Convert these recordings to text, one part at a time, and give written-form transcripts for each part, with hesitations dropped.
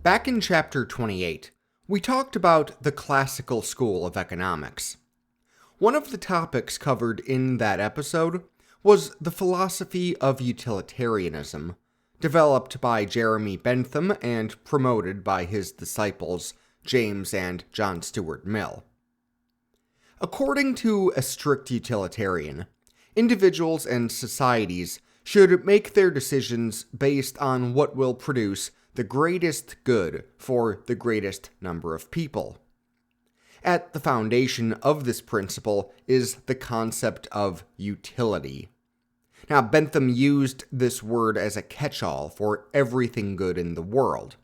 Back in Chapter 28, we talked about the Classical School of Economics. One of the topics covered in that episode was the philosophy of utilitarianism, developed by Jeremy Bentham and promoted by his disciples James and John Stuart Mill. According to a strict utilitarian, individuals and societies should make their decisions based on what will produce the greatest good for the greatest number of people. At the foundation of this principle is the concept of utility. Now, Bentham used this word as a catch-all for everything good in the world.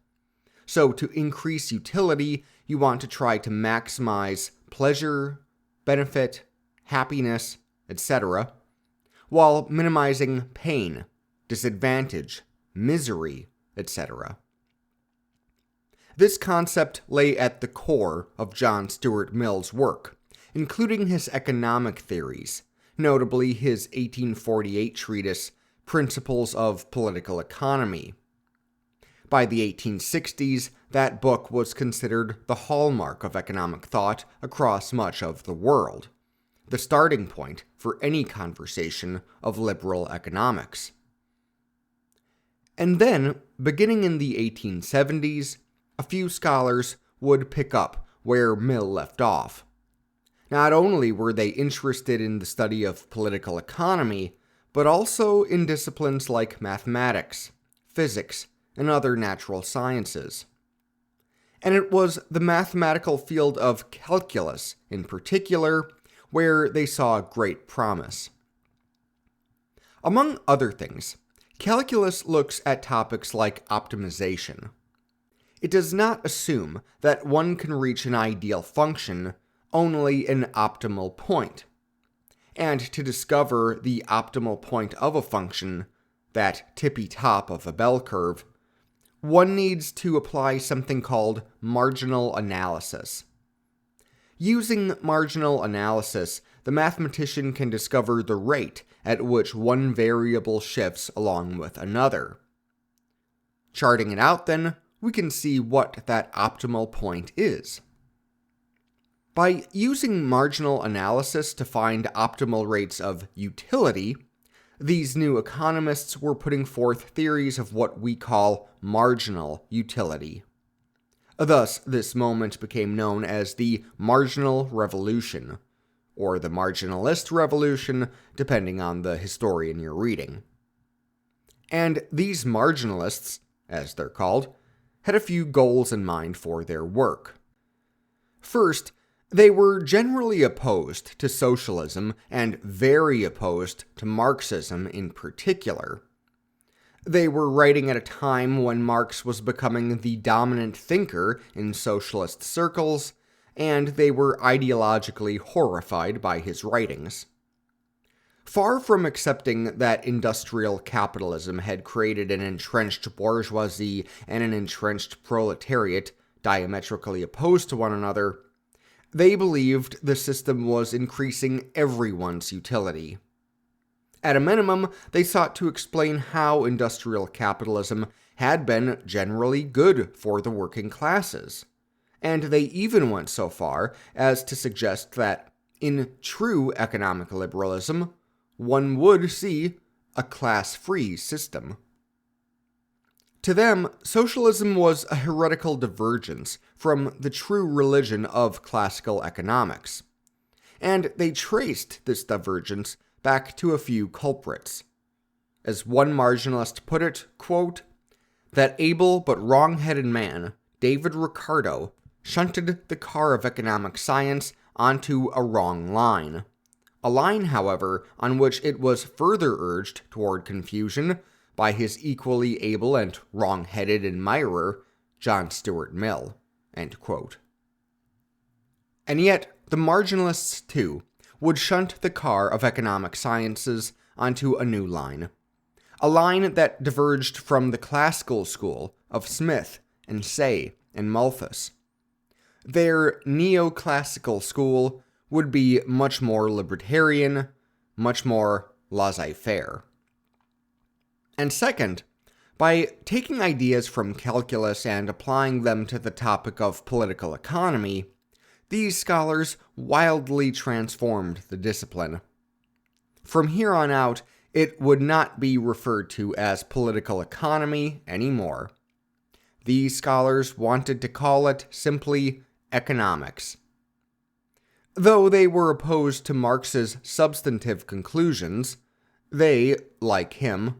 So, to increase utility, you want to try to maximize pleasure, benefit, happiness, etc., while minimizing pain, disadvantage, misery, etc. This concept lay at the core of John Stuart Mill's work, including his economic theories, notably his 1848 treatise, Principles of Political Economy. By the 1860s, that book was considered the hallmark of economic thought across much of the world, the starting point for any conversation of liberal economics. And then, beginning in the 1870s, a few scholars would pick up where Mill left off. Not only were they interested in the study of political economy, but also in disciplines like mathematics, physics, and other natural sciences. And it was the mathematical field of calculus, in particular, where they saw great promise. Among other things, calculus looks at topics like optimization. It does not assume that one can reach an ideal function, only an optimal point. And to discover the optimal point of a function, that tippy top of a bell curve, one needs to apply something called marginal analysis. Using marginal analysis, the mathematician can discover the rate at which one variable shifts along with another. Charting it out then, we can see what that optimal point is. By using marginal analysis to find optimal rates of utility, these new economists were putting forth theories of what we call marginal utility. Thus, this moment became known as the marginal revolution, or the marginalist revolution, depending on the historian you're reading. And these marginalists, as they're called, had a few goals in mind for their work. First, they were generally opposed to socialism and very opposed to Marxism in particular. They were writing at a time when Marx was becoming the dominant thinker in socialist circles, and they were ideologically horrified by his writings. Far from accepting that industrial capitalism had created an entrenched bourgeoisie and an entrenched proletariat diametrically opposed to one another, they believed the system was increasing everyone's utility. At a minimum, they sought to explain how industrial capitalism had been generally good for the working classes, and they even went so far as to suggest that, in true economic liberalism, one would see a class-free system. To them, socialism was a heretical divergence from the true religion of classical economics, and they traced this divergence back to a few culprits. As one marginalist put it, quote, "That able but wrong-headed man, David Ricardo, shunted the car of economic science onto a wrong line. A line, however, on which it was further urged toward confusion by his equally able and wrong-headed admirer, John Stuart Mill." End quote. And yet, the marginalists, too, would shunt the car of economic sciences onto a new line. A line that diverged from the classical school of Smith and Say and Malthus. Their Neoclassical School would be much more libertarian, much more laissez-faire. And second, By taking ideas from calculus and applying them to the topic of political economy, these scholars wildly transformed the discipline. From here on out, it would not be referred to as political economy anymore. These scholars wanted to call it simply economics. Though they were opposed to Marx's substantive conclusions, they, like him,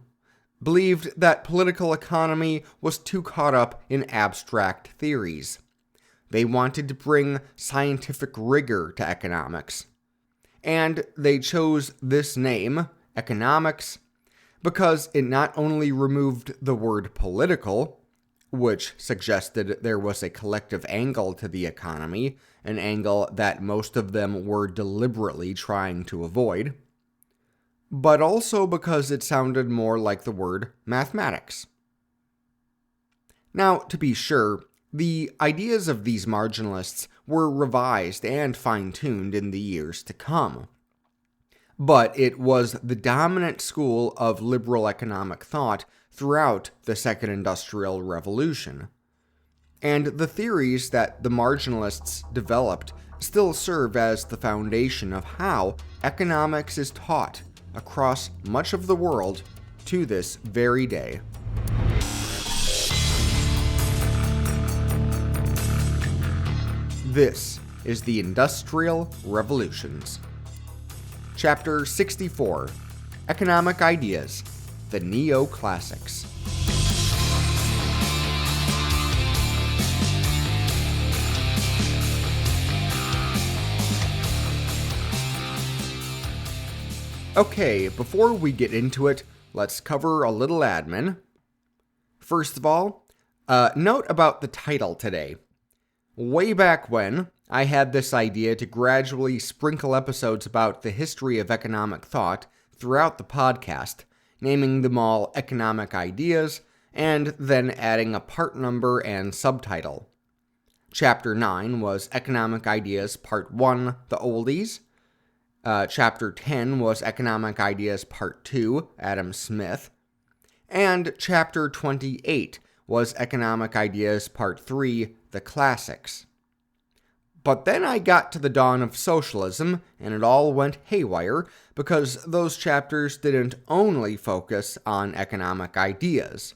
believed that political economy was too caught up in abstract theories. They wanted to bring scientific rigor to economics. And they chose this name, economics, because it not only removed the word political, which suggested there was a collective angle to the economy, an angle that most of them were deliberately trying to avoid, but also because it sounded more like the word mathematics. Now, to be sure, the ideas of these marginalists were revised and fine-tuned in the years to come. But it was the dominant school of liberal economic thought throughout the Second Industrial Revolution. And the theories that the marginalists developed still serve as the foundation of how economics is taught across much of the world to this very day. This is the Industrial Revolutions. Chapter 64, Economic Ideas, the Neoclassics. Okay, before we get into it, let's cover a little admin. First of all, note about the title today. Way back when, I had this idea to gradually sprinkle episodes about the history of economic thought throughout the podcast, naming them all Economic Ideas, and then adding a part number and subtitle. Chapter 9 was Economic Ideas Part 1, The Oldies. Chapter 10 was Economic Ideas Part 2, Adam Smith. And Chapter 28 was Economic Ideas Part 3, The Classics. But then I got to the dawn of socialism, and it all went haywire, because those chapters didn't only focus on economic ideas.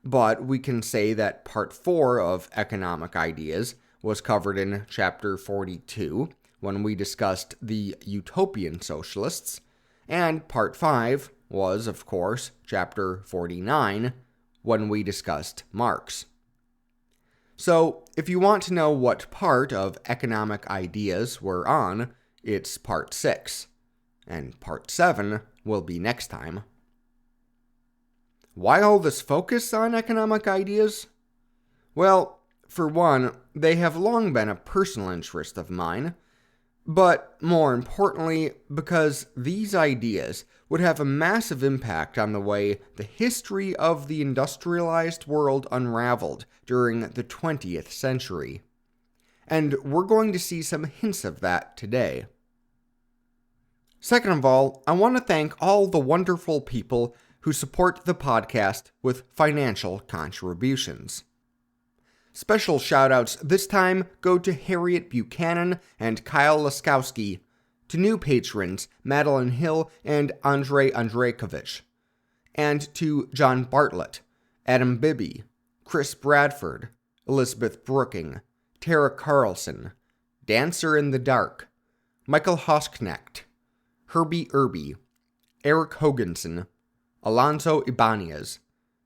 But we can say that Part 4 of Economic Ideas was covered in Chapter 42, when we discussed the utopian socialists, and Part 5 was, of course, Chapter 49, when we discussed Marx. So, if you want to know what part of Economic Ideas we're on, it's Part 6, and Part 7 will be next time. Why all this focus on economic ideas? Well, for one, they have long been a personal interest of mine, but more importantly, because these ideas would have a massive impact on the way the history of the industrialized world unraveled during the 20th century. And we're going to see some hints of that today. Second of all, I want to thank all the wonderful people who support the podcast with financial contributions. Special shoutouts this time go to Harriet Buchanan and Kyle Laskowski, to new patrons Madeline Hill and Andrei Andreykovich, and to John Bartlett, Adam Bibby, Chris Bradford, Elizabeth Brooking, Tara Carlson, Dancer in the Dark, Michael Hosknecht, Herbie Irby, Eric Hoganson, Alonso Ibanez,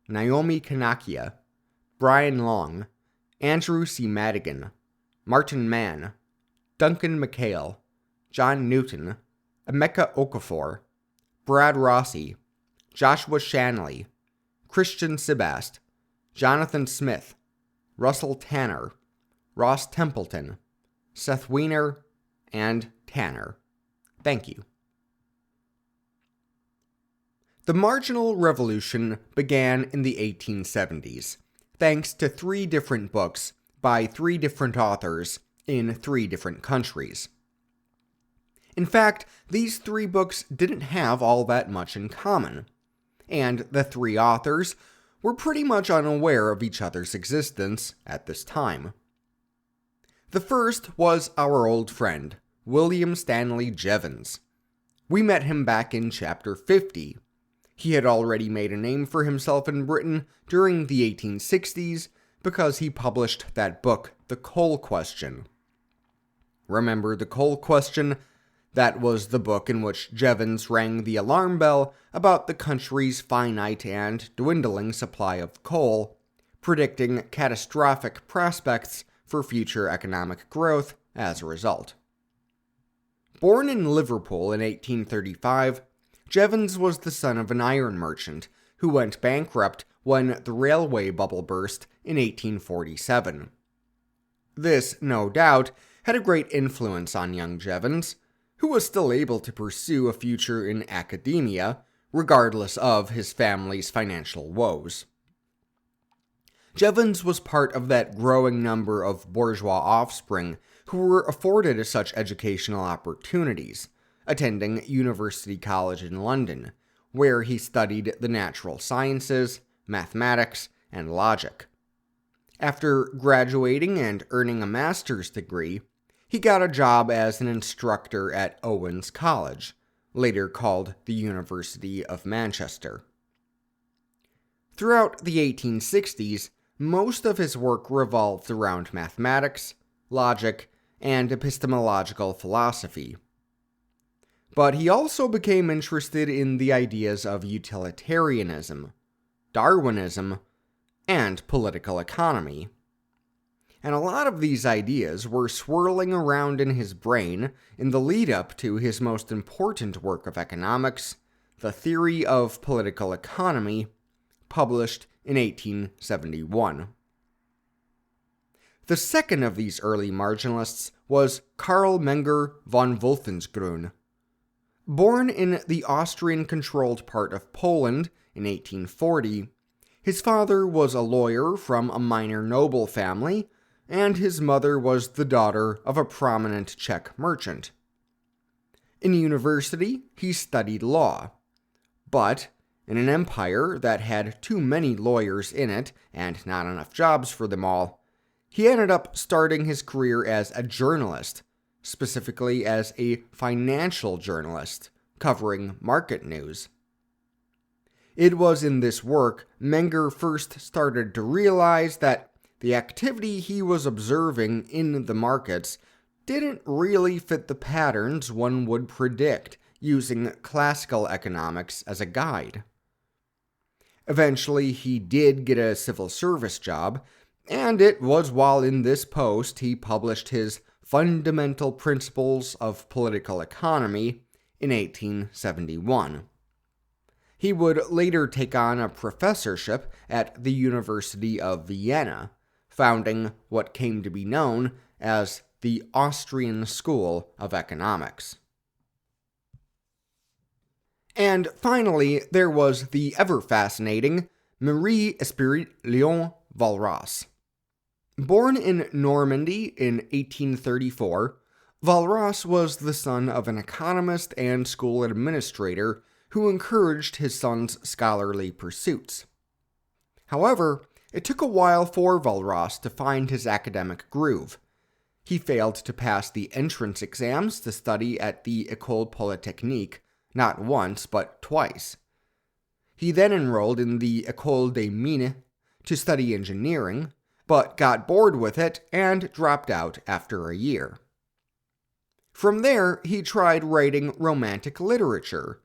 Naomi Kanakia, Brian Long, Andrew C. Madigan, Martin Mann, Duncan McHale, John Newton, Emeka Okafor, Brad Rossi, Joshua Shanley, Christian Sebast, Jonathan Smith, Russell Tanner, Ross Templeton, Seth Wiener, and Tanner. Thank you. The marginal revolution began in the 1870s, thanks to 3 different books by 3 different authors in 3 different countries. In fact, these 3 books didn't have all that much in common, and the 3 authors were pretty much unaware of each other's existence at this time. The first was our old friend, William Stanley Jevons. We met him back in chapter 50. He had already made a name for himself in Britain during the 1860s because he published that book, The Coal Question. Remember the Coal Question? That was the book in which Jevons rang the alarm bell about the country's finite and dwindling supply of coal, predicting catastrophic prospects for future economic growth as a result. Born in Liverpool in 1835, Jevons was the son of an iron merchant who went bankrupt when the railway bubble burst in 1847. This, no doubt, had a great influence on young Jevons, who was still able to pursue a future in academia, regardless of his family's financial woes. Jevons was part of that growing number of bourgeois offspring who were afforded such educational opportunities, attending University College in London, where he studied the natural sciences, mathematics, and logic. After graduating and earning a master's degree, he got a job as an instructor at Owens College, later called the University of Manchester. Throughout the 1860s, most of his work revolved around mathematics, logic, and epistemological philosophy. But he also became interested in the ideas of utilitarianism, Darwinism, and political economy. And a lot of these ideas were swirling around in his brain in the lead-up to his most important work of economics, The Theory of Political Economy, published in 1871. The second of these early marginalists was Karl Menger von Wolfensgrün. Born in the Austrian-controlled part of Poland in 1840, his father was a lawyer from a minor noble family, and his mother was the daughter of a prominent Czech merchant. In university, he studied law, but in an empire that had too many lawyers in it and not enough jobs for them all, he ended up starting his career as a journalist, specifically as a financial journalist, covering market news. It was in this work Menger first started to realize that the activity he was observing in the markets didn't really fit the patterns one would predict using classical economics as a guide. Eventually, he did get a civil service job, and it was while in this post he published his Fundamental Principles of Political Economy in 1871. He would later take on a professorship at the University of Vienna, founding what came to be known as the Austrian School of Economics. And finally, there was the ever-fascinating Marie Esprit Léon Walras. Born in Normandy in 1834, Walras was the son of an economist and school administrator who encouraged his son's scholarly pursuits. However, it took a while for Walras to find his academic groove. He failed to pass the entrance exams to study at the École Polytechnique, not once, but twice. He then enrolled in the École des Mines to study engineering, but got bored with it and dropped out after a year. From there, he tried writing romantic literature,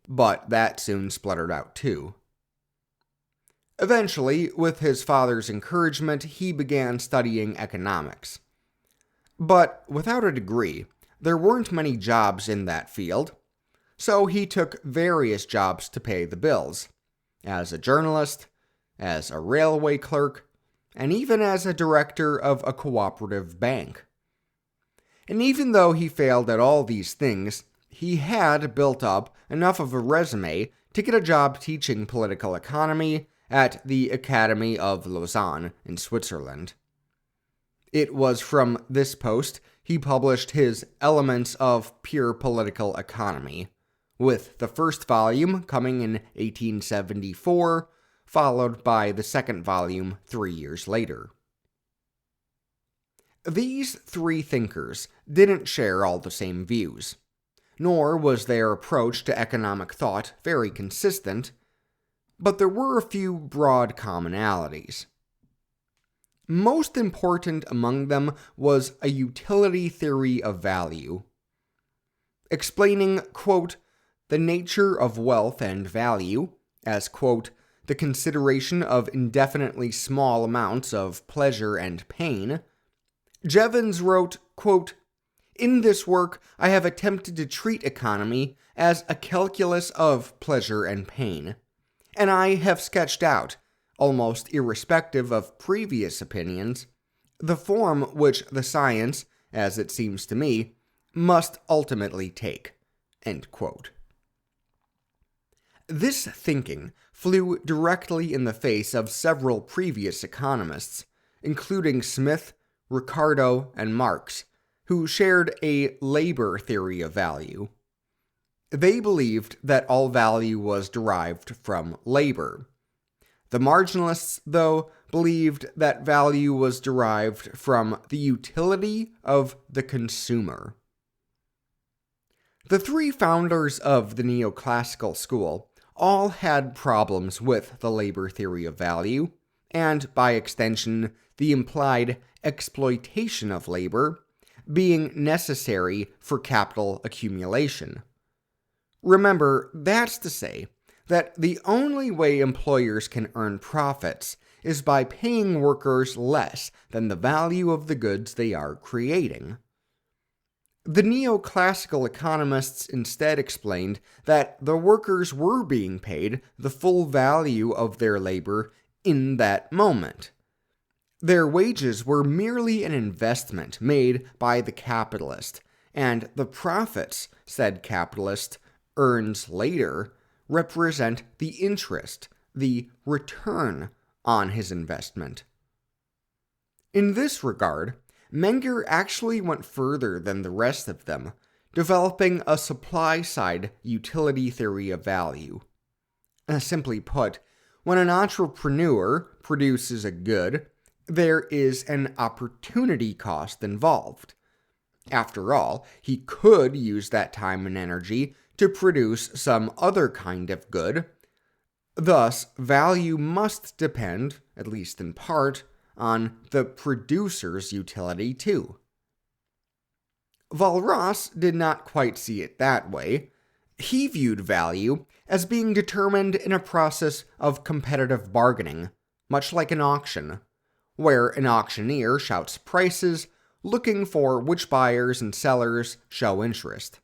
but that soon spluttered out too. Eventually, with his father's encouragement, he began studying economics. But without a degree, there weren't many jobs in that field, so he took various jobs to pay the bills, as a journalist, as a railway clerk, and even as a director of a cooperative bank. And even though he failed at all these things, he had built up enough of a resume to get a job teaching political economy at the Academy of Lausanne in Switzerland. It was from this post he published his Elements of Pure Political Economy, with the first volume coming in 1874, followed by the second volume 3 years later. These three thinkers didn't share all the same views, nor was their approach to economic thought very consistent, but there were a few broad commonalities. Most important among them was a utility theory of value, explaining, quote, the nature of wealth and value as, quote, the consideration of indefinitely small amounts of pleasure and pain. Jevons wrote, quote, in this work I have attempted to treat economy as a calculus of pleasure and pain, and I have sketched out, almost irrespective of previous opinions, the form which the science, as it seems to me, must ultimately take. End quote. This thinking flew directly in the face of several previous economists, including Smith, Ricardo, and Marx, who shared a labor theory of value. They believed that all value was derived from labor. The marginalists, though, believed that value was derived from the utility of the consumer. The three founders of the Neoclassical School all had problems with the labor theory of value, and by extension, the implied exploitation of labor being necessary for capital accumulation. Remember, that's to say that the only way employers can earn profits is by paying workers less than the value of the goods they are creating. The neoclassical economists instead explained that the workers were being paid the full value of their labor in that moment. Their wages were merely an investment made by the capitalist, and the profits, said capitalist, earns later, represent the interest, the return on his investment. In this regard, Menger actually went further than the rest of them, developing a supply-side utility theory of value. Simply put, when an entrepreneur produces a good, there is an opportunity cost involved. After all, he could use that time and energy to produce some other kind of good. Thus, value must depend, at least in part, on the producer's utility too. Walras did not quite see it that way. He viewed value as being determined in a process of competitive bargaining, much like an auction, where an auctioneer shouts prices, looking for which buyers and sellers show interest.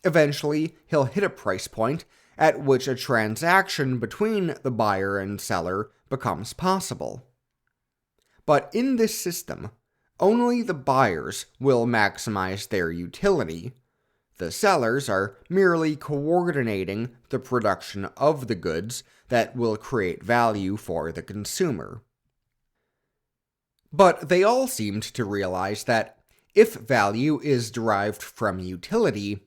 Eventually, he'll hit a price point at which a transaction between the buyer and seller becomes possible. But in this system, only the buyers will maximize their utility. The sellers are merely coordinating the production of the goods that will create value for the consumer. But they all seemed to realize that if value is derived from utility,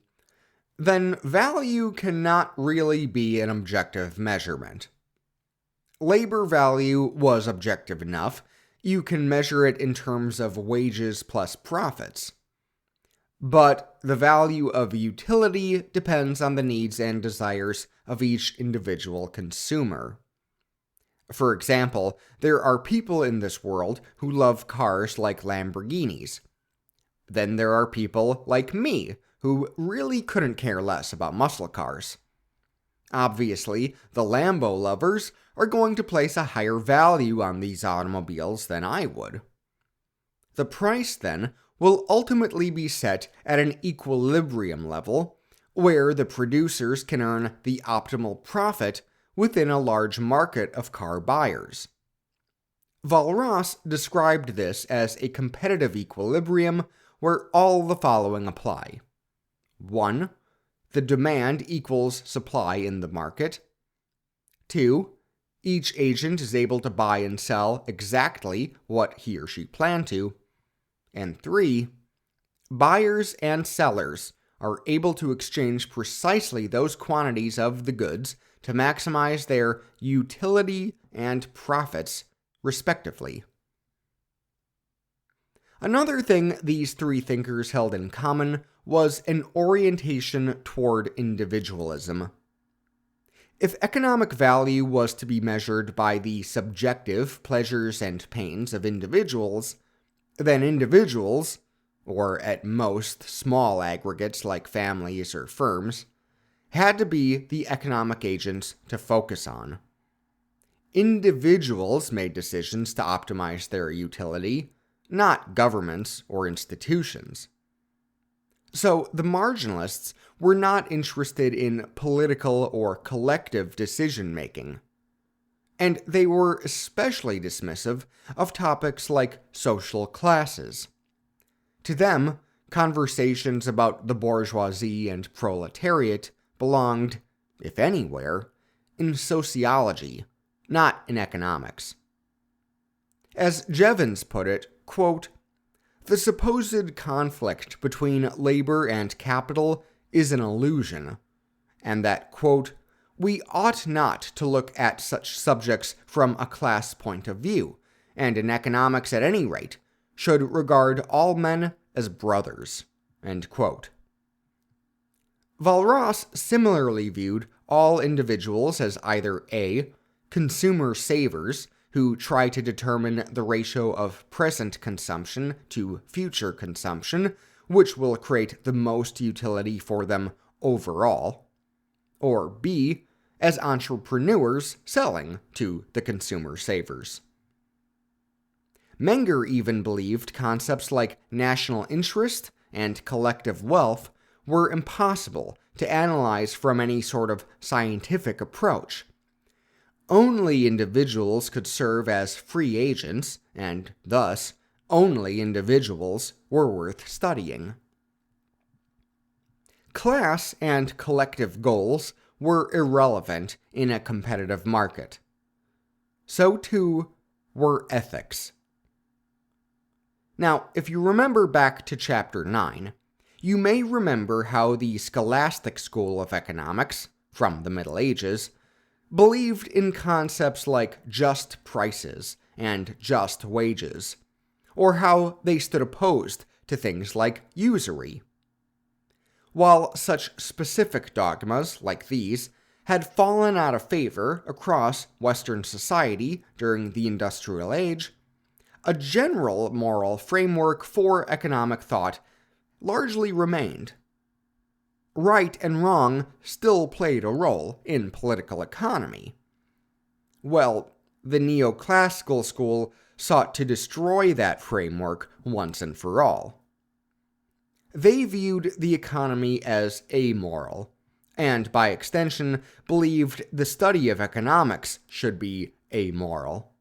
then value cannot really be an objective measurement. Labor value was objective enough. You can measure it in terms of wages plus profits. But the value of utility depends on the needs and desires of each individual consumer. For example, there are people in this world who love cars like Lamborghinis. Then there are people like me who really couldn't care less about muscle cars. Obviously, the Lambo lovers are going to place a higher value on these automobiles than I would. The price, then, will ultimately be set at an equilibrium level, where the producers can earn the optimal profit within a large market of car buyers. Walras described this as a competitive equilibrium where all the following apply. 1. The demand equals supply in the market. 2. Each agent is able to buy and sell exactly what he or she planned to. And 3. Buyers and sellers are able to exchange precisely those quantities of the goods to maximize their utility and profits, respectively. Another thing these three thinkers held in common was an orientation toward individualism. If economic value was to be measured by the subjective pleasures and pains of individuals, then individuals, or at most small aggregates like families or firms, had to be the economic agents to focus on. Individuals made decisions to optimize their utility, not governments or institutions. So the marginalists were not interested in political or collective decision-making, and they were especially dismissive of topics like social classes. To them, conversations about the bourgeoisie and proletariat belonged, if anywhere, in sociology, not in economics. As Jevons put it, quote, "The supposed conflict between labor and capital is an illusion," and that, quote, "we ought not to look at such subjects from a class point of view, and in economics at any rate, should regard all men as brothers," end quote. Walras similarly viewed all individuals as either A, consumer savers, who try to determine the ratio of present consumption to future consumption, which will create the most utility for them overall, or B, as entrepreneurs selling to the consumer savers. Menger even believed concepts like national interest and collective wealth were impossible to analyze from any sort of scientific approach. Only individuals could serve as free agents, and thus, only individuals were worth studying. Class and collective goals were irrelevant in a competitive market. So too were ethics. Now, if you remember back to Chapter 9, you may remember how the Scholastic School of Economics, from the Middle Ages, believed in concepts like just prices and just wages, or how they stood opposed to things like usury. While such specific dogmas like these had fallen out of favor across Western society during the Industrial Age, a general moral framework for economic thought largely remained. Right and wrong still played a role in political economy. Well, the Neoclassical School sought to destroy that framework once and for all. They viewed the economy as amoral, and by extension believed the study of economics should be amoral.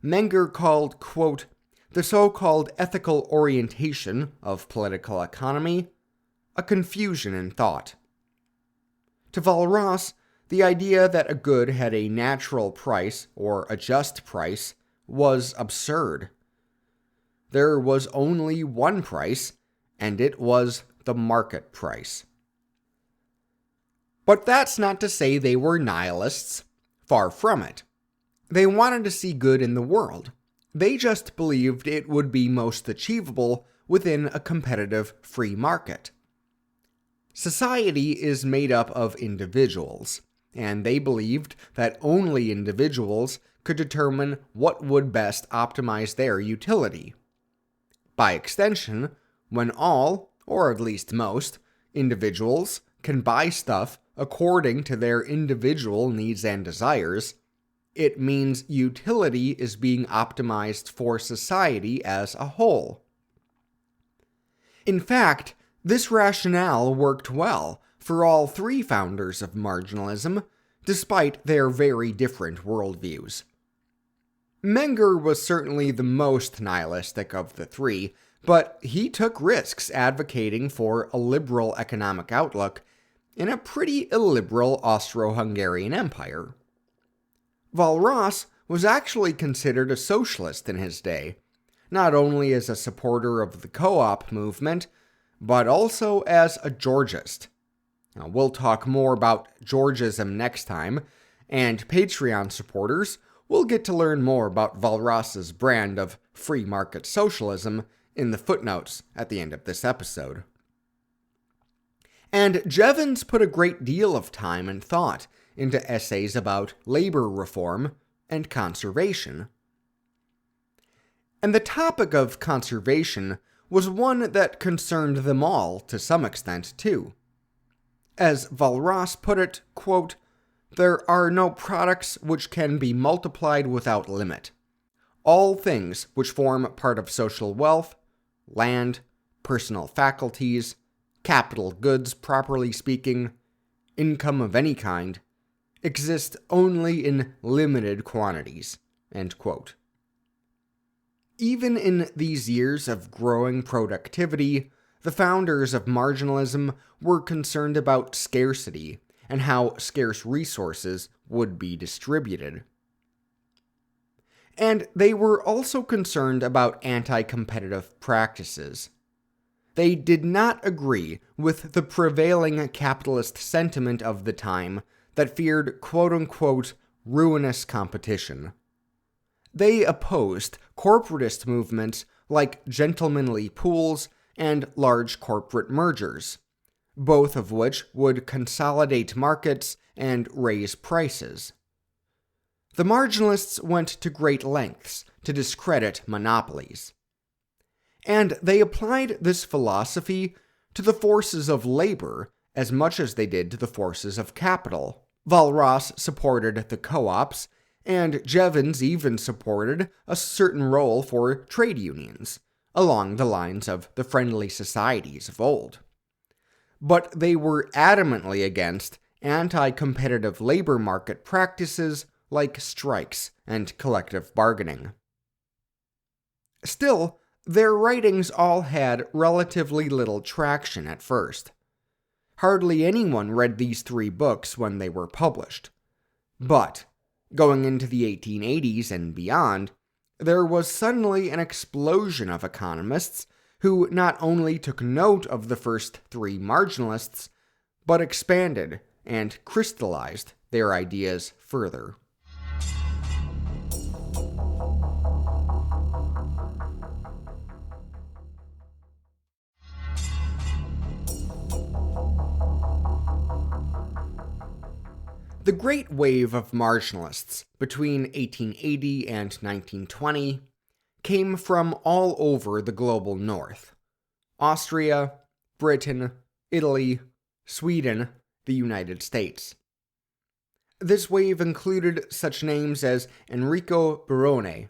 Menger called, quote, "the so-called ethical orientation of political economy a confusion in thought." To Walras, the idea that a good had a natural price or a just price was absurd. There was only one price, and it was the market price. But that's not to say they were nihilists. Far from it. They wanted to see good in the world. They just believed it would be most achievable within a competitive free market. Society is made up of individuals, and they believed that only individuals could determine what would best optimize their utility. By extension, when all, or at least most, individuals can buy stuff according to their individual needs and desires, it means utility is being optimized for society as a whole. In fact, this rationale worked well for all three founders of marginalism, despite their very different worldviews. Menger was certainly the most nihilistic of the three, but he took risks advocating for a liberal economic outlook in a pretty illiberal Austro-Hungarian empire. Walras was actually considered a socialist in his day, not only as a supporter of the co-op movement, but also as a Georgist. Now, we'll talk more about Georgism next time, and Patreon supporters will get to learn more about Walras's brand of free market socialism in the footnotes at the end of this episode. And Jevons put a great deal of time and thought into essays about labor reform and conservation. And the topic of conservation was one that concerned them all to some extent too. As Walras put it, quote, "There are no products which can be multiplied without limit. All things which form part of social wealth, land, personal faculties, capital goods properly speaking, income of any kind, exist only in limited quantities." End quote. Even in these years of growing productivity, the founders of marginalism were concerned about scarcity and how scarce resources would be distributed. And they were also concerned about anti-competitive practices. They did not agree with the prevailing capitalist sentiment of the time that feared quote-unquote ruinous competition. They opposed corporatist movements like gentlemanly pools and large corporate mergers, both of which would consolidate markets and raise prices. The marginalists went to great lengths to discredit monopolies. And they applied this philosophy to the forces of labor as much as they did to the forces of capital. Walras supported the co-ops, and Jevons even supported a certain role for trade unions, along the lines of the friendly societies of old. But they were adamantly against anti-competitive labor market practices like strikes and collective bargaining. Still, their writings all had relatively little traction at first. Hardly anyone read these 3 books when they were published. But, going into the 1880s and beyond, there was suddenly an explosion of economists who not only took note of the first 3 marginalists, but expanded and crystallized their ideas further. The great wave of marginalists between 1880 and 1920 came from all over the global north: Austria, Britain, Italy, Sweden, the United States. This wave included such names as Enrico Barone,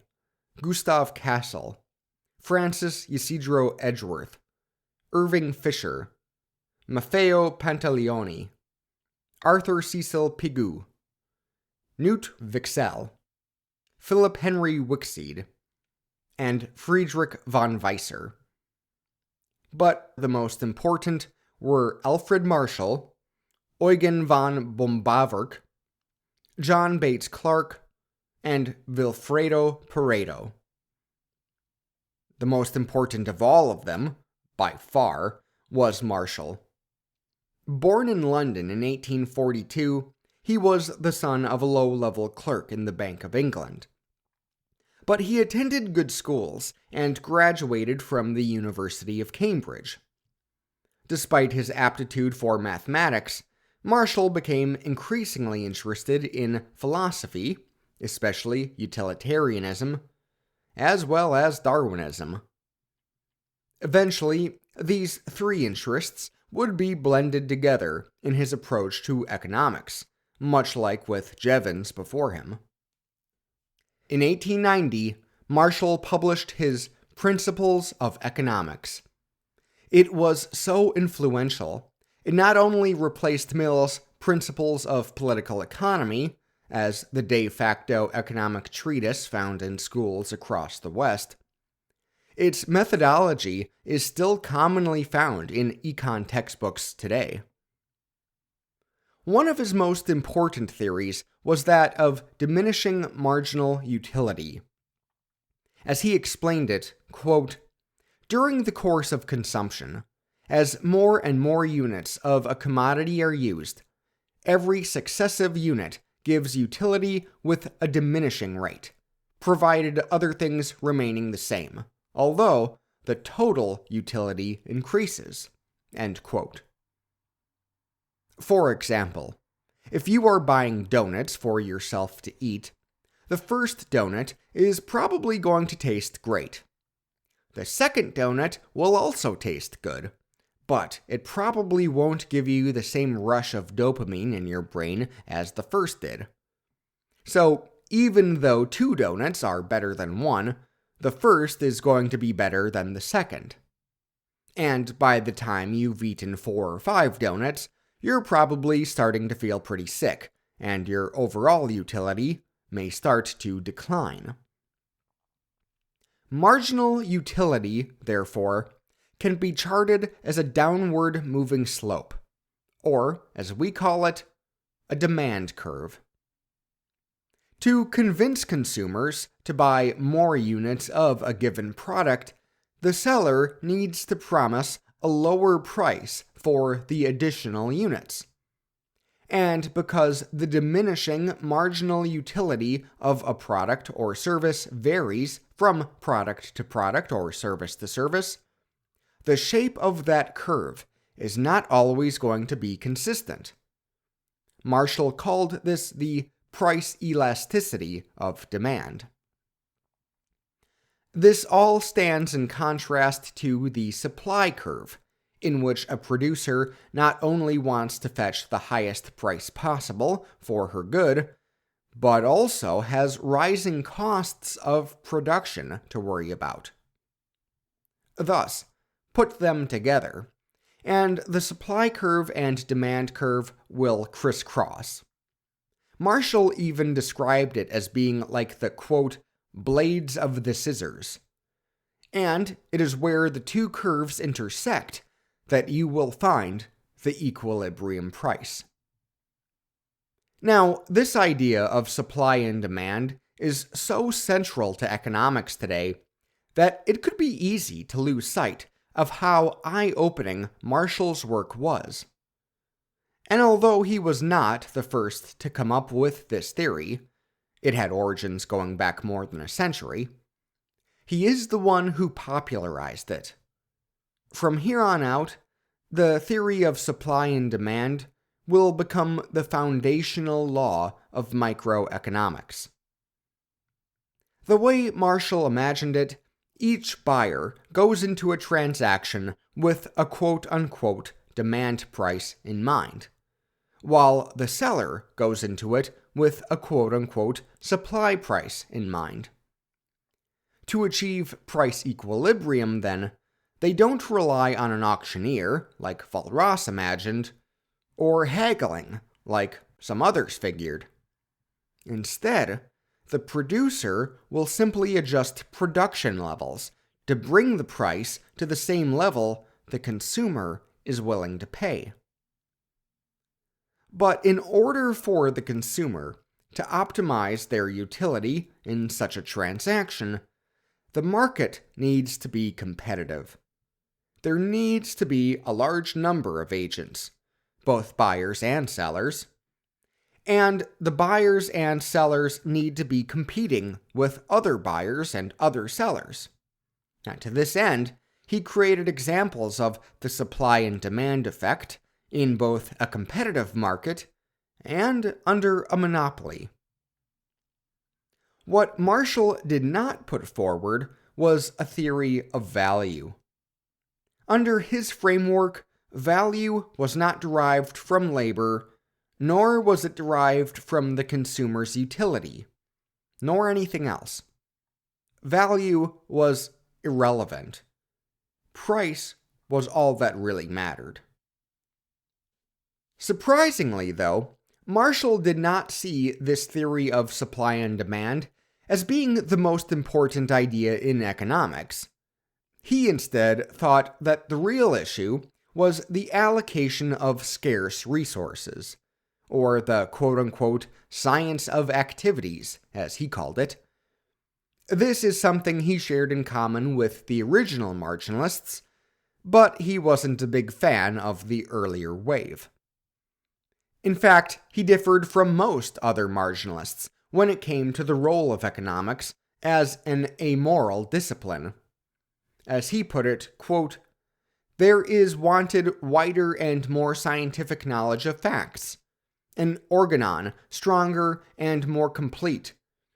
Gustav Cassel, Francis Isidro Edgeworth, Irving Fisher, Maffeo Pantaleoni, Arthur Cecil Pigou, Knut Wicksell, Philip Henry Wickseed, and Friedrich von Weisser. But the most important were Alfred Marshall, Eugen von Bombawerk, John Bates Clark, and Vilfredo Pareto. The most important of all of them, by far, was Marshall. Born in London in 1842, he was the son of a low-level clerk in the Bank of England. But he attended good schools and graduated from the University of Cambridge. Despite his aptitude for mathematics, Marshall became increasingly interested in philosophy, especially utilitarianism, as well as Darwinism. Eventually, these 3 interests would be blended together in his approach to economics, much like with Jevons before him. In 1890, Marshall published his Principles of Economics. It was so influential, it not only replaced Mill's Principles of Political Economy as the de facto economic treatise found in schools across the West, its methodology is still commonly found in econ textbooks today. One of his most important theories was that of diminishing marginal utility. As he explained it, quote, "During the course of consumption, As more and more units of a commodity are used, every successive unit gives utility with a diminishing rate, provided other things remaining the same, although the total utility increases. End quote. For example, if you are buying donuts for yourself to eat, the first donut is probably going to taste great. The second donut will also taste good, but it probably won't give you the same rush of dopamine in your brain as the first did. So, even though 2 donuts are better than 1, the first is going to be better than the second. And by the time you've eaten 4 or 5 donuts, you're probably starting to feel pretty sick, and your overall utility may start to decline. Marginal utility, therefore, can be charted as a downward moving slope, or, as we call it, a demand curve. To convince consumers to buy more units of a given product, the seller needs to promise a lower price for the additional units. And because the diminishing marginal utility of a product or service varies from product to product or service to service, the shape of that curve is not always going to be consistent. Marshall called this the price elasticity of demand. This all stands in contrast to the supply curve, in which a producer not only wants to fetch the highest price possible for her good, but also has rising costs of production to worry about. Thus, put them together, and the supply curve and demand curve will crisscross. Marshall even described it as being like the, quote, blades of the scissors. And it is where the 2 curves intersect that you will find the equilibrium price. Now, this idea of supply and demand is so central to economics today that it could be easy to lose sight of how eye-opening Marshall's work was. And although he was not the first to come up with this theory, it had origins going back more than a century, he is the one who popularized it. From here on out, the theory of supply and demand will become the foundational law of microeconomics. The way Marshall imagined it, each buyer goes into a transaction with a quote-unquote demand price in mind, while the seller goes into it with a quote-unquote supply price in mind. To achieve price equilibrium, then, they don't rely on an auctioneer, like Ross imagined, or haggling, like some others figured. Instead, the producer will simply adjust production levels to bring the price to the same level the consumer is willing to pay. But in order for the consumer to optimize their utility in such a transaction, the market needs to be competitive. There needs to be a large number of agents, both buyers and sellers, and the buyers and sellers need to be competing with other buyers and other sellers. Now, to this end, he created examples of the supply and demand effect in both a competitive market and under a monopoly. What Marshall did not put forward was a theory of value. Under his framework, value was not derived from labor, nor was it derived from the consumer's utility, nor anything else. Value was irrelevant. Price was all that really mattered. Surprisingly, though, Marshall did not see this theory of supply and demand as being the most important idea in economics. He instead thought that the real issue was the allocation of scarce resources, or the quote-unquote science of activities, as he called it. This is something he shared in common with the original marginalists, but he wasn't a big fan of the earlier wave. In fact, he differed from most other marginalists when it came to the role of economics as an amoral discipline. As he put it, quote, "There is wanted wider and more scientific knowledge of facts, an organon stronger and more complete,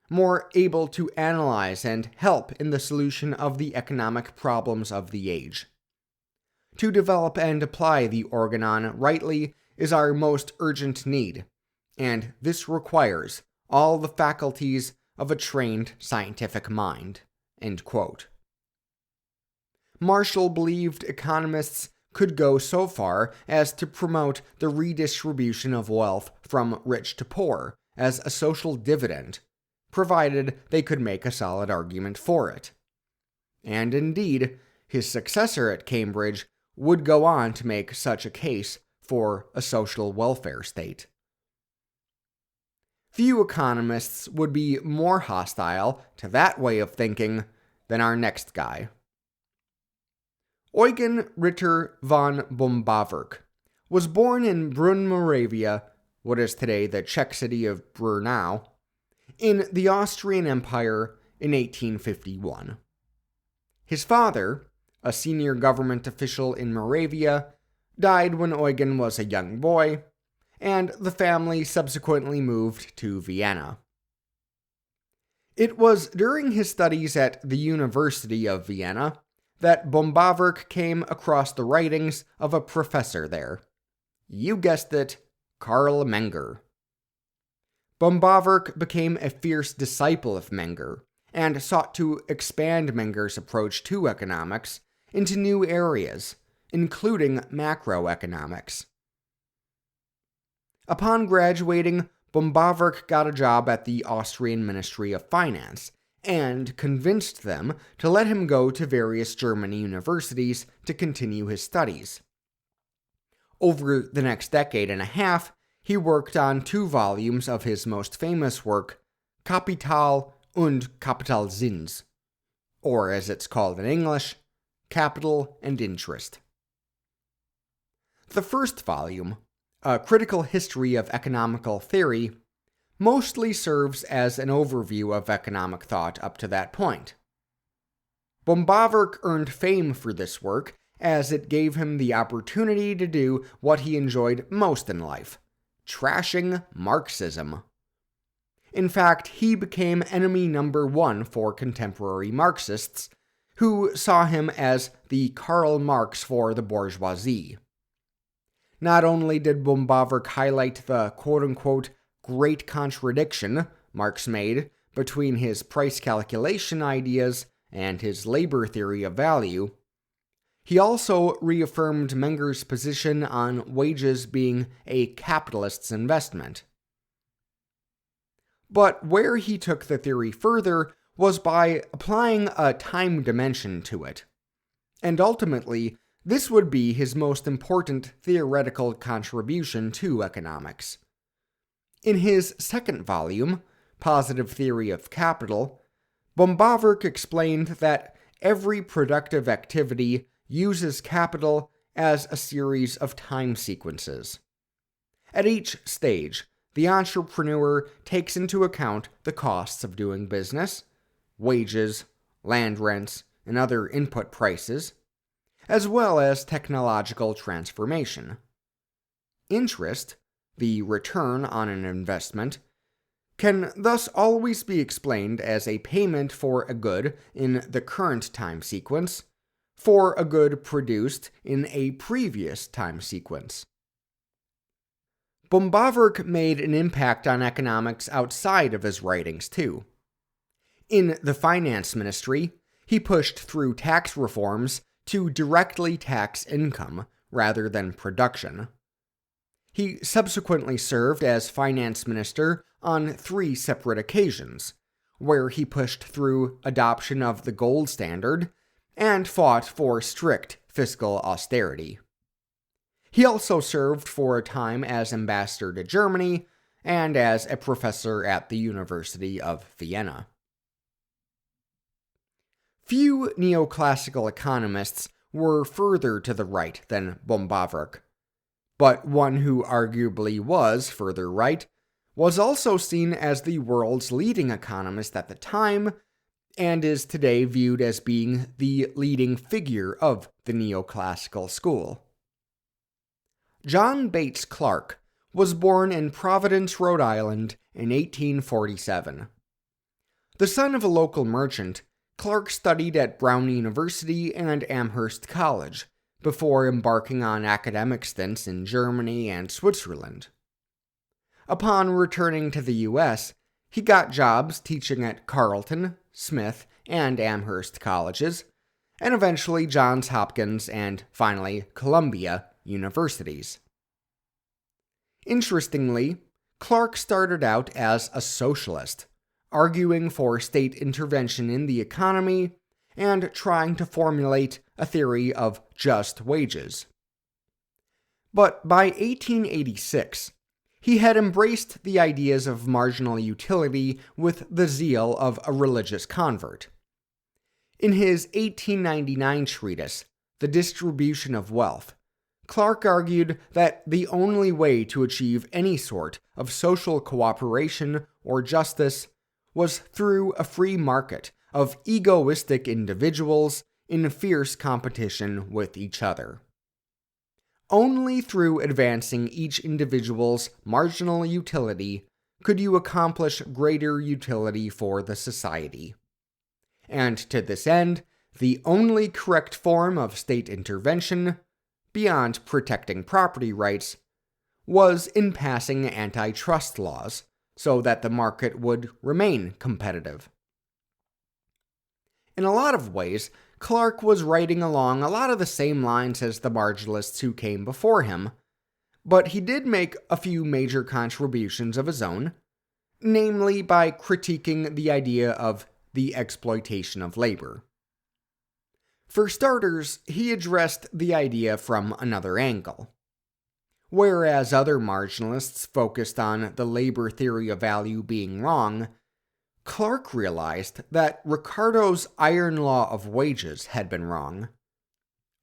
more able to analyze and help in the solution of the economic problems of the age. To develop and apply the organon rightly is our most urgent need, and this requires all the faculties of a trained scientific mind." End quote. Marshall believed economists could go so far as to promote the redistribution of wealth from rich to poor as a social dividend, provided they could make a solid argument for it. And indeed, his successor at Cambridge would go on to make such a case for a social welfare state. Few economists would be more hostile to that way of thinking than our next guy. Eugen Ritter von Bombawerk was born in Brunn, Moravia, what is today the Czech city of Brno, in the Austrian Empire in 1851. His father, a senior government official in Moravia, died when Eugen was a young boy, and the family subsequently moved to Vienna. It was during his studies at the University of Vienna that Bombawerk came across the writings of a professor there. You guessed it, Karl Menger. Bombawerk became a fierce disciple of Menger, and sought to expand Menger's approach to economics into new areas, including macroeconomics. Upon graduating, Bombawerk got a job at the Austrian Ministry of Finance, and convinced them to let him go to various German universities to continue his studies. Over the next decade and a half, he worked on 2 volumes of his most famous work, Kapital und Kapitalzins, or as it's called in English, Capital and Interest. The first volume, A Critical History of Economical Theory, mostly serves as an overview of economic thought up to that point. Bombawerk earned fame for this work as it gave him the opportunity to do what he enjoyed most in life, trashing Marxism. In fact, he became enemy number 1 for contemporary Marxists, who saw him as the Karl Marx for the bourgeoisie. Not only did Bombawerk highlight the quote-unquote great contradiction Marx made between his price calculation ideas and his labor theory of value, he also reaffirmed Menger's position on wages being a capitalist's investment. But where he took the theory further was by applying a time dimension to it. And ultimately, this would be his most important theoretical contribution to economics. In his second volume, Positive Theory of Capital, Bombawerk explained that every productive activity uses capital as a series of time sequences. At each stage, the entrepreneur takes into account the costs of doing business, wages, land rents, and other input prices, as well as technological transformation. Interest, the return on an investment, can thus always be explained as a payment for a good in the current time sequence for a good produced in a previous time sequence. Bombawerk made an impact on economics outside of his writings, too. In the finance ministry, he pushed through tax reforms to directly tax income rather than production. He subsequently served as finance minister on 3 separate occasions, where he pushed through adoption of the gold standard and fought for strict fiscal austerity. He also served for a time as ambassador to Germany and as a professor at the University of Vienna. Few neoclassical economists were further to the right than Bombavruk. But one who arguably was further right was also seen as the world's leading economist at the time, and is today viewed as being the leading figure of the Neoclassical School. John Bates Clark was born in Providence, Rhode Island in 1847. The son of a local merchant, Clark studied at Brown University and Amherst College before embarking on academic stints in Germany and Switzerland. Upon returning to the U.S., he got jobs teaching at Carleton, Smith, and Amherst colleges, and eventually Johns Hopkins and, finally, Columbia universities. Interestingly, Clark started out as a socialist, arguing for state intervention in the economy and trying to formulate a theory of just wages. But by 1886, he had embraced the ideas of marginal utility with the zeal of a religious convert. In his 1899 treatise, The Distribution of Wealth, Clark argued that the only way to achieve any sort of social cooperation or justice was through a free market of egoistic individuals in fierce competition with each other. Only through advancing each individual's marginal utility could you accomplish greater utility for the society. And to this end, the only correct form of state intervention, beyond protecting property rights, was in passing antitrust laws so that the market would remain competitive. In a lot of ways, Clark was writing along a lot of the same lines as the marginalists who came before him, but he did make a few major contributions of his own, namely by critiquing the idea of the exploitation of labor. For starters, he addressed the idea from another angle. Whereas other marginalists focused on the labor theory of value being wrong, Clark realized that Ricardo's iron law of wages had been wrong.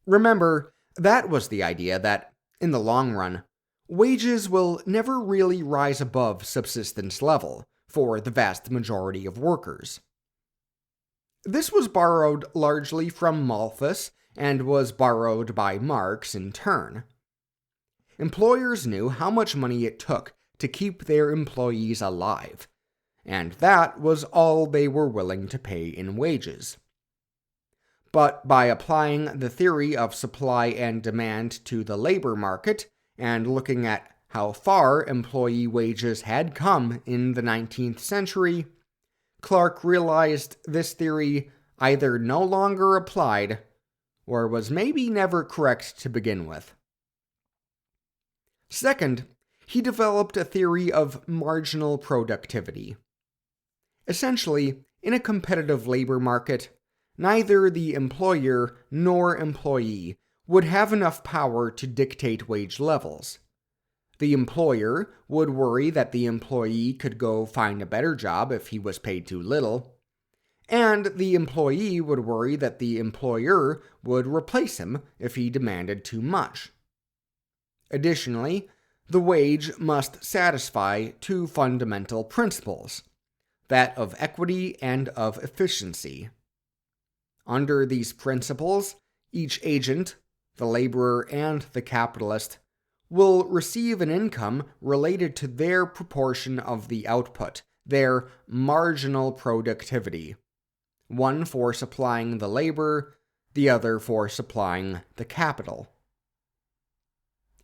Remember, that was the idea that, in the long run, wages will never really rise above subsistence level for the vast majority of workers. This was borrowed largely from Malthus and was borrowed by Marx in turn. Employers knew how much money it took to keep their employees alive, and that was all they were willing to pay in wages. But by applying the theory of supply and demand to the labor market and looking at how far employee wages had come in the 19th century, Clark realized this theory either no longer applied or was maybe never correct to begin with. Second, he developed a theory of marginal productivity. Essentially, in a competitive labor market, neither the employer nor employee would have enough power to dictate wage levels. The employer would worry that the employee could go find a better job if he was paid too little, and the employee would worry that the employer would replace him if he demanded too much. Additionally, the wage must satisfy two fundamental principles, that of equity and of efficiency. Under these principles, each agent, the laborer and the capitalist, will receive an income related to their proportion of the output, their marginal productivity, one for supplying the labor, the other for supplying the capital.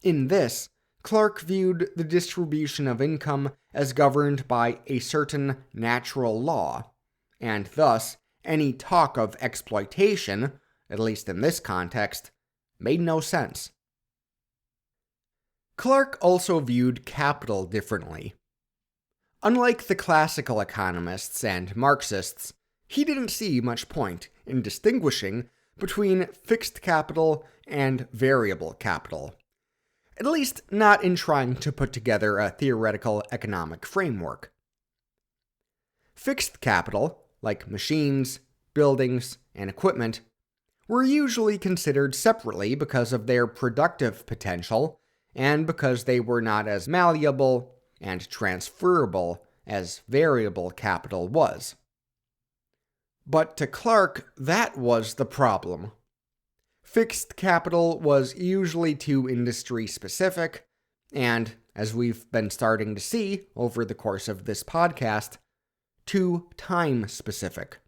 In this, Clark viewed the distribution of income as governed by a certain natural law, and thus any talk of exploitation, at least in this context, made no sense. Clark also viewed capital differently. Unlike the classical economists and Marxists, he didn't see much point in distinguishing between fixed capital and variable capital, at least not in trying to put together a theoretical economic framework. Fixed capital, like machines, buildings, and equipment, were usually considered separately because of their productive potential and because they were not as malleable and transferable as variable capital was. But to Clark, that was the problem. Fixed capital was usually too industry-specific, and, as we've been starting to see over the course of this podcast, too time-specific.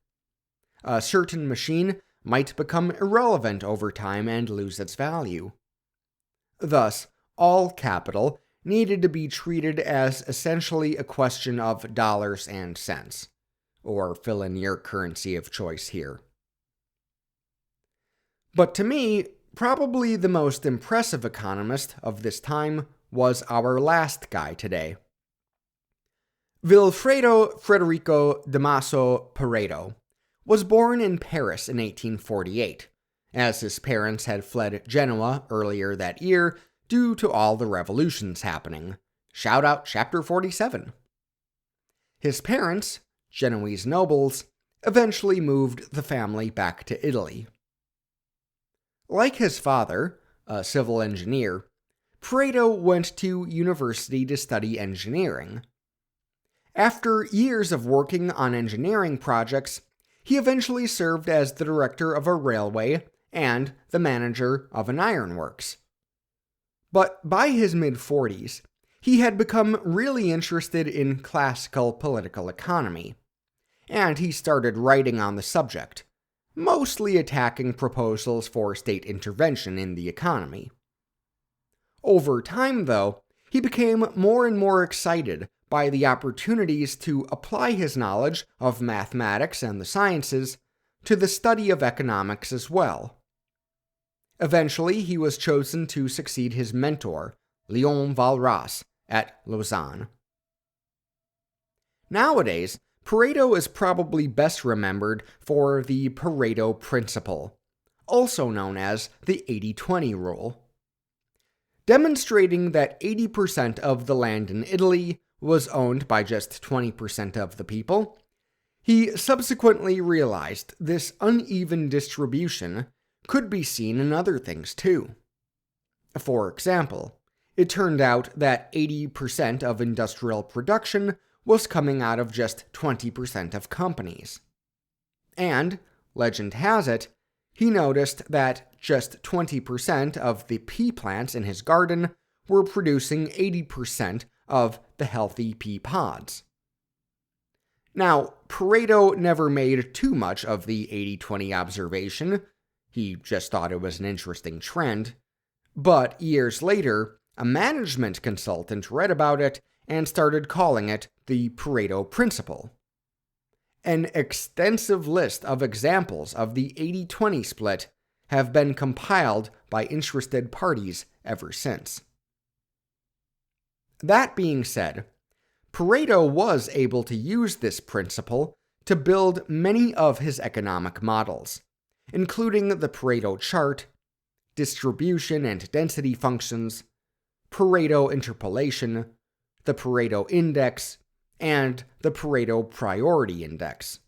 A certain machine might become irrelevant over time and lose its value. Thus, all capital needed to be treated as essentially a question of dollars and cents, or fill in your currency of choice here. But to me, probably the most impressive economist of this time was our last guy today. Vilfredo Federico Damaso Pareto was born in Paris in 1848, as his parents had fled Genoa earlier that year due to all the revolutions happening. Shout out Chapter 47. His parents, Genoese nobles, eventually moved the family back to Italy. Like his father, a civil engineer, Pareto went to university to study engineering. After years of working on engineering projects, he eventually served as the director of a railway and the manager of an ironworks. But by his mid-40s, he had become really interested in classical political economy, and he started writing on the subject, mostly attacking proposals for state intervention in the economy. Over time, though, he became more and more excited by the opportunities to apply his knowledge of mathematics and the sciences to the study of economics as well. Eventually, he was chosen to succeed his mentor, Léon Walras, at Lausanne. Nowadays, Pareto is probably best remembered for the Pareto Principle, also known as the 80-20 rule. Demonstrating that 80% of the land in Italy was owned by just 20% of the people, he subsequently realized this uneven distribution could be seen in other things too. For example, it turned out that 80% of industrial production was coming out of just 20% of companies. And, legend has it, he noticed that just 20% of the pea plants in his garden were producing 80% of the healthy pea pods. Now, Pareto never made too much of the 80-20 observation. He just thought it was an interesting trend. But years later, a management consultant read about it and started calling it the Pareto Principle. An extensive list of examples of the 80-20 split have been compiled by interested parties ever since. That being said, Pareto was able to use this principle to build many of his economic models, including the Pareto chart, distribution and density functions, Pareto interpolation, the Pareto index, and the Pareto priority index.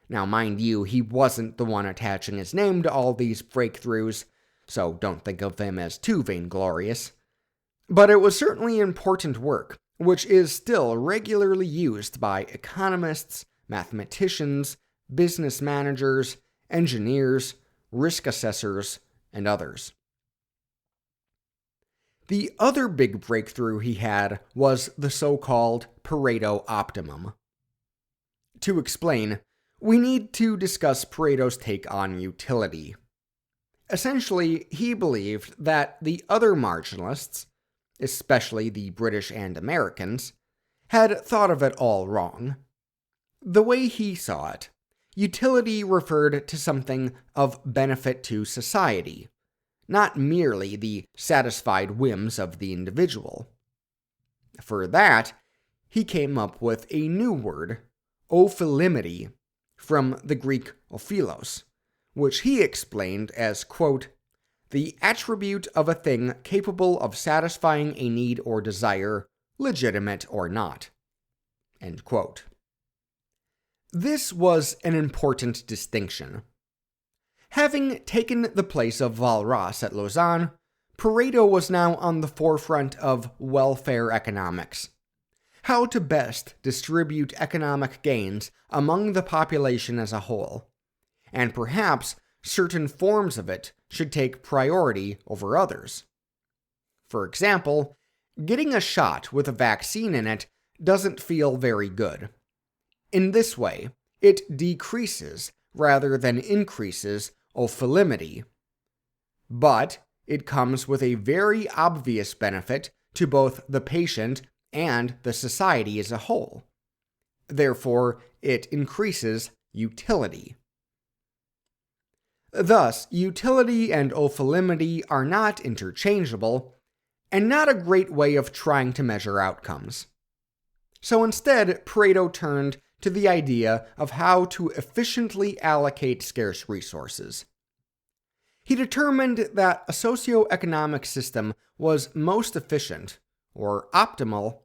Now, mind you, he wasn't the one attaching his name to all these breakthroughs, so don't think of him as too vainglorious. But it was certainly important work, which is still regularly used by economists, mathematicians, business managers, engineers, risk assessors, and others. The other big breakthrough he had was the so-called Pareto optimum. To explain, we need to discuss Pareto's take on utility. Essentially, he believed that the other marginalists, especially the British and Americans, had thought of it all wrong. The way he saw it, utility referred to something of benefit to society, not merely the satisfied whims of the individual. For that, he came up with a new word, ophilimity, from the Greek ophilos, which he explained as, quote, the attribute of a thing capable of satisfying a need or desire, legitimate or not. End quote. This was an important distinction. Having taken the place of Walras at Lausanne, Pareto was now on the forefront of welfare economics. How to best distribute economic gains among the population as a whole, and perhaps certain forms of it should take priority over others. For example, getting a shot with a vaccine in it doesn't feel very good. In this way, it decreases rather than increases ophelimity. But it comes with a very obvious benefit to both the patient and the society as a whole. Therefore, it increases utility. Thus, utility and ophelimity are not interchangeable, and not a great way of trying to measure outcomes. So instead, Pareto turned to the idea of how to efficiently allocate scarce resources. He determined that a socioeconomic system was most efficient, or optimal,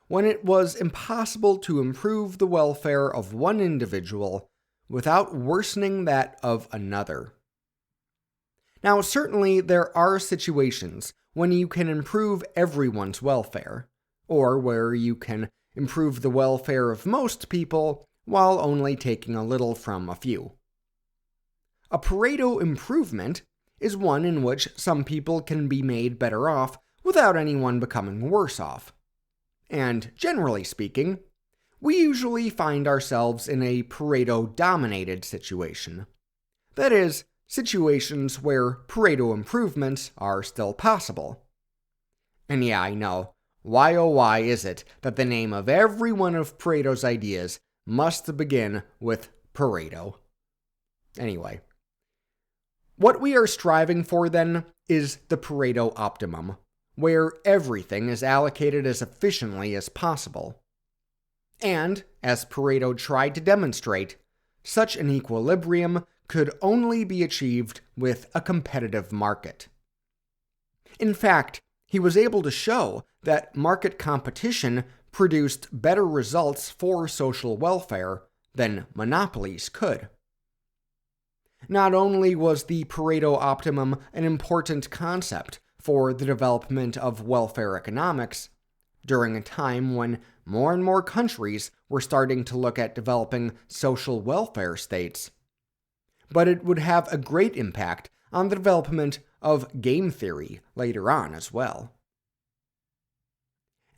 when it was impossible to improve the welfare of one individual without worsening that of another. Now, certainly there are situations when you can improve everyone's welfare, or where you can improve the welfare of most people while only taking a little from a few. A Pareto improvement is one in which some people can be made better off without anyone becoming worse off. And generally speaking, we usually find ourselves in a Pareto-dominated situation. That is, situations where Pareto improvements are still possible. And yeah, I know, why oh why is it that the name of every one of Pareto's ideas must begin with Pareto? Anyway, what we are striving for then is the Pareto optimum, where everything is allocated as efficiently as possible. And, as Pareto tried to demonstrate, such an equilibrium could only be achieved with a competitive market. In fact, he was able to show that market competition produced better results for social welfare than monopolies could. Not only was the Pareto optimum an important concept for the development of welfare economics, during a time when more and more countries were starting to look at developing social welfare states, but it would have a great impact on the development of game theory later on as well.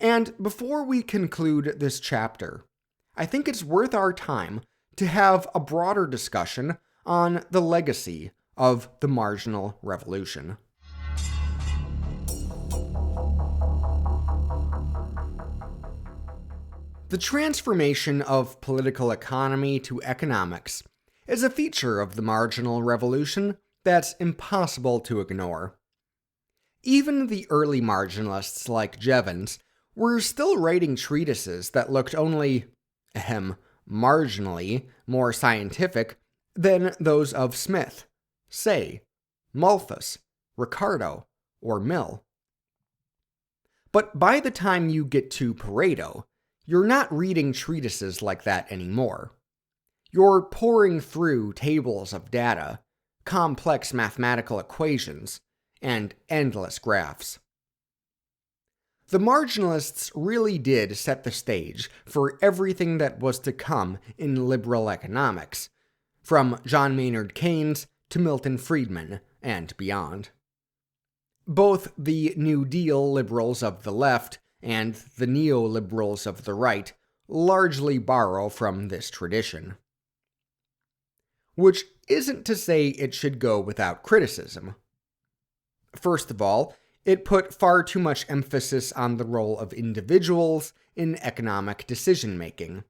And before we conclude this chapter, I think it's worth our time to have a broader discussion on the legacy of the marginal revolution. The transformation of political economy to economics is a feature of the marginal revolution that's impossible to ignore. Even the early marginalists like Jevons were still writing treatises that looked only, marginally more scientific than those of Smith, Say, Malthus, Ricardo, or Mill. But by the time you get to Pareto, you're not reading treatises like that anymore. You're pouring through tables of data, complex mathematical equations, and endless graphs. The marginalists really did set the stage for everything that was to come in liberal economics, from John Maynard Keynes to Milton Friedman and beyond. Both the New Deal liberals of the left and the neoliberals of the right largely borrow from this tradition. Which isn't to say it should go without criticism. First of all, it put far too much emphasis on the role of individuals in economic decision-making.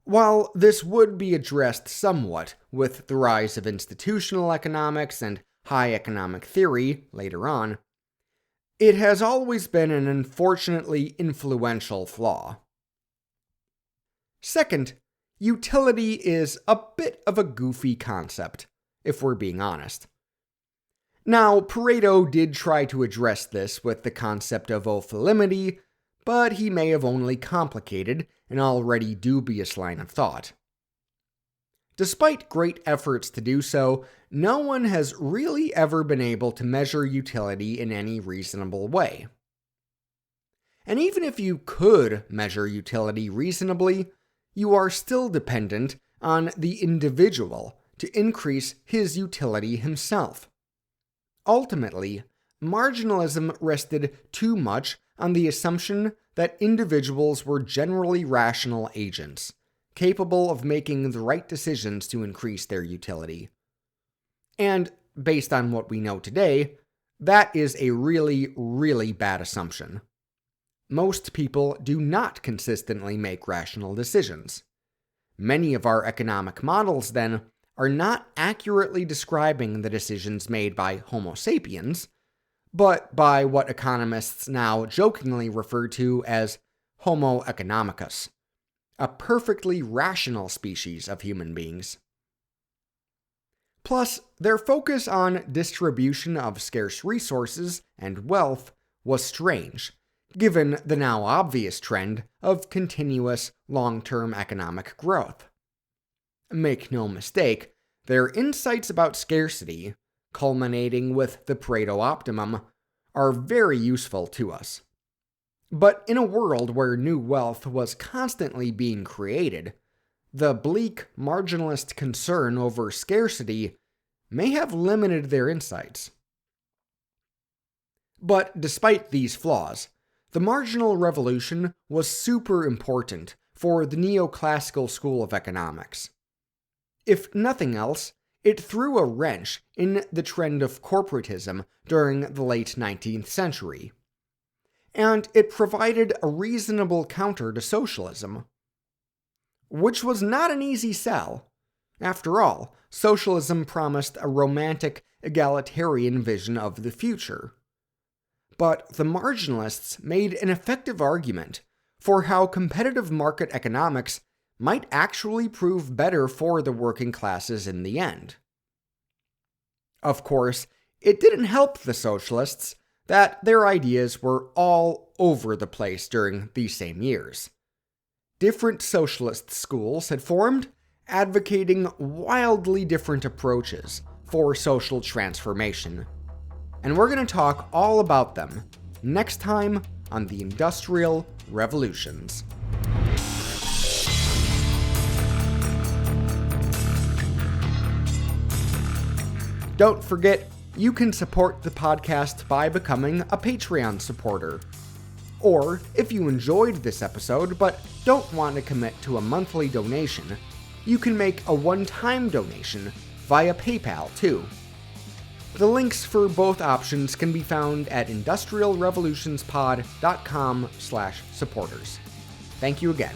While this would be addressed somewhat with the rise of institutional economics and high economic theory later on, it has always been an unfortunately influential flaw. Second, utility is a bit of a goofy concept, if we're being honest. Now, Pareto did try to address this with the concept of ophelimity, but he may have only complicated an already dubious line of thought. Despite great efforts to do so, no one has really ever been able to measure utility in any reasonable way. And even if you could measure utility reasonably, you are still dependent on the individual to increase his utility himself. Ultimately, marginalism rested too much on the assumption that individuals were generally rational agents, capable of making the right decisions to increase their utility. And, based on what we know today, that is a really, really bad assumption. Most people do not consistently make rational decisions. Many of our economic models, then, are not accurately describing the decisions made by Homo sapiens, but by what economists now jokingly refer to as Homo economicus, a perfectly rational species of human beings. Plus, their focus on distribution of scarce resources and wealth was strange, given the now obvious trend of continuous long-term economic growth. Make no mistake, their insights about scarcity, culminating with the Pareto optimum, are very useful to us. But in a world where new wealth was constantly being created, the bleak marginalist concern over scarcity may have limited their insights. But despite these flaws, the marginal revolution was super important for the Neoclassical School of Economics. If nothing else, it threw a wrench in the trend of corporatism during the late 19th century. And it provided a reasonable counter to socialism, which was not an easy sell. After all, socialism promised a romantic, egalitarian vision of the future. But the marginalists made an effective argument for how competitive market economics might actually prove better for the working classes in the end. Of course, it didn't help the socialists that their ideas were all over the place during these same years. Different socialist schools had formed, advocating wildly different approaches for social transformation. And we're going to talk all about them next time on the Industrial Revolutions. Don't forget, you can support the podcast by becoming a Patreon supporter. Or, if you enjoyed this episode but don't want to commit to a monthly donation, you can make a one-time donation via PayPal too. The links for both options can be found at industrialrevolutionspod.com/supporters. Thank you again.